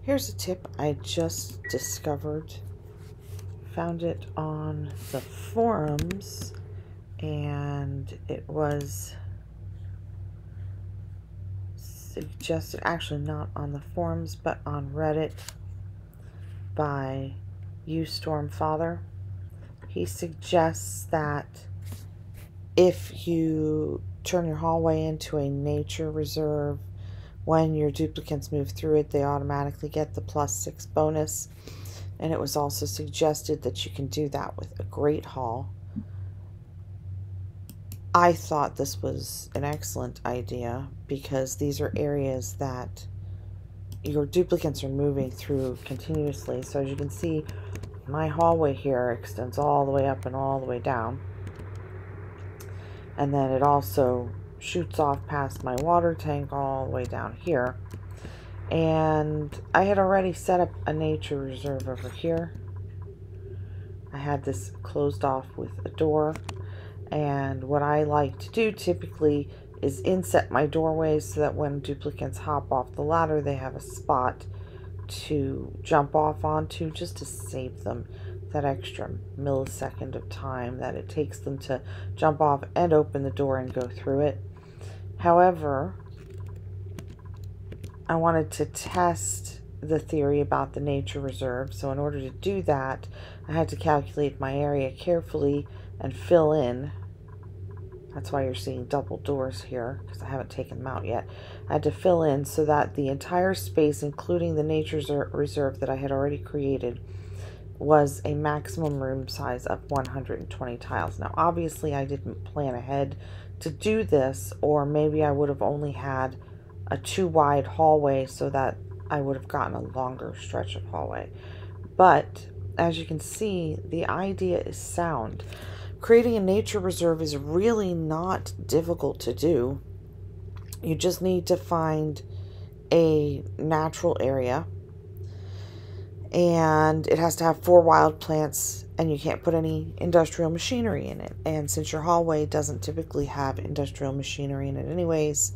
Here's a tip I just discovered. Found it on the forums, and it was suggested, actually not on the forums, but on Reddit by Stormfather. He suggests that if you turn your hallway into a nature reserve, when your duplicants move through it, they automatically get the +6 bonus. And it was also suggested that you can do that with a Great Hall. I thought this was an excellent idea because these are areas that your duplicants are moving through continuously. So as you can see, my hallway here extends all the way up and all the way down. And then it also shoots off past my water tank all the way down here. And I had already set up a nature reserve over here. I had this closed off with a door. And what I like to do typically is inset my doorways so that when duplicants hop off the ladder, they have a spot to jump off onto, just to save them that extra millisecond of time that it takes them to jump off and open the door and go through it. However, I wanted to test the theory about the nature reserve, so in order to do that, I had to calculate my area carefully and fill in. That's why you're seeing double doors here, because I haven't taken them out yet. I had to fill in so that the entire space, including the nature reserve that I had already created, was a maximum room size of 120 tiles. Now, obviously, I didn't plan ahead to do this, or maybe I would have only had a 2-wide hallway so that I would have gotten a longer stretch of hallway. But as you can see, the idea is sound. Creating a nature reserve is really not difficult to do. You just need to find a natural area, and it has to have 4 wild plants, and you can't put any industrial machinery in it. And since your hallway doesn't typically have industrial machinery in it anyways,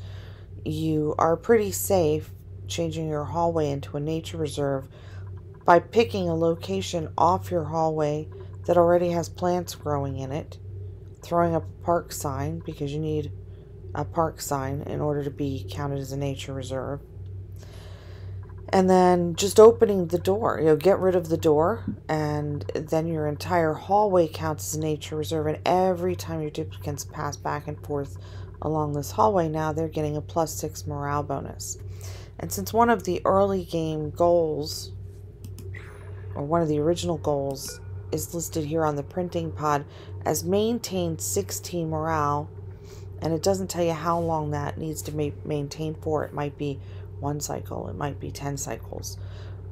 you are pretty safe changing your hallway into a nature reserve by picking a location off your hallway that already has plants growing in it, throwing up a park sign, because you need a park sign in order to be counted as a nature reserve, and then just opening the door. Get rid of the door, and then your entire hallway counts as a nature reserve, and every time your duplicants pass back and forth along this hallway, now they're getting a +6 morale bonus. And since one of the early game goals, or one of the original goals, is listed here on the printing pod as maintain 16 morale, and it doesn't tell you how long that needs to maintain for. It might be 1 cycle, it might be 10 cycles.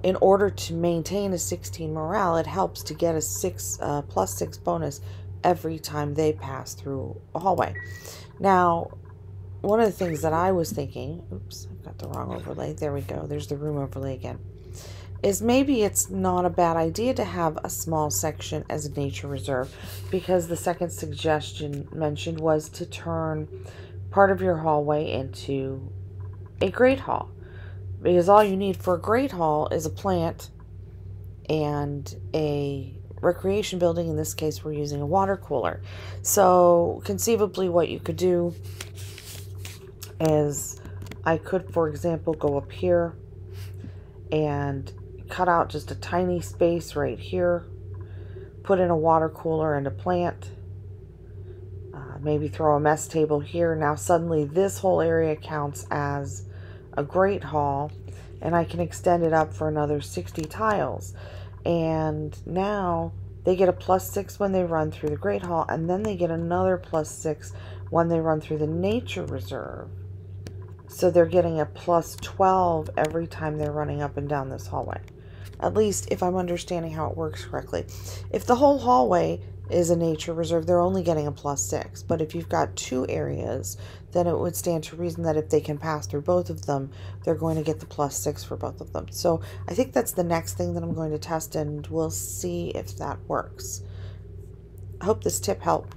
In order to maintain a 16 morale, it helps to get a +6 bonus every time they pass through a hallway. Now, one of the things that I was thinking, oops, I've got the wrong overlay, there we go, there's the room overlay again, is maybe it's not a bad idea to have a small section as a nature reserve, because the second suggestion mentioned was to turn part of your hallway into a great hall, because all you need for a great hall is a plant and a recreation building. In this case, we're using a water cooler. So conceivably what you could do is I could, for example, go up here and cut out just a tiny space right here, put in a water cooler and a plant, maybe throw a mess table here. Now suddenly this whole area counts as a great hall, and I can extend it up for another 60 tiles. And now they get a +6 when they run through the great hall, and then they get another +6 when they run through the nature reserve. So they're getting a +12 every time they're running up and down this hallway. At least if I'm understanding how it works correctly. If the whole hallway is a nature reserve, they're only getting a +6. But if you've got 2 areas, then it would stand to reason that if they can pass through both of them, they're going to get the +6 for both of them. So I think that's the next thing that I'm going to test, and we'll see if that works. I hope this tip helped.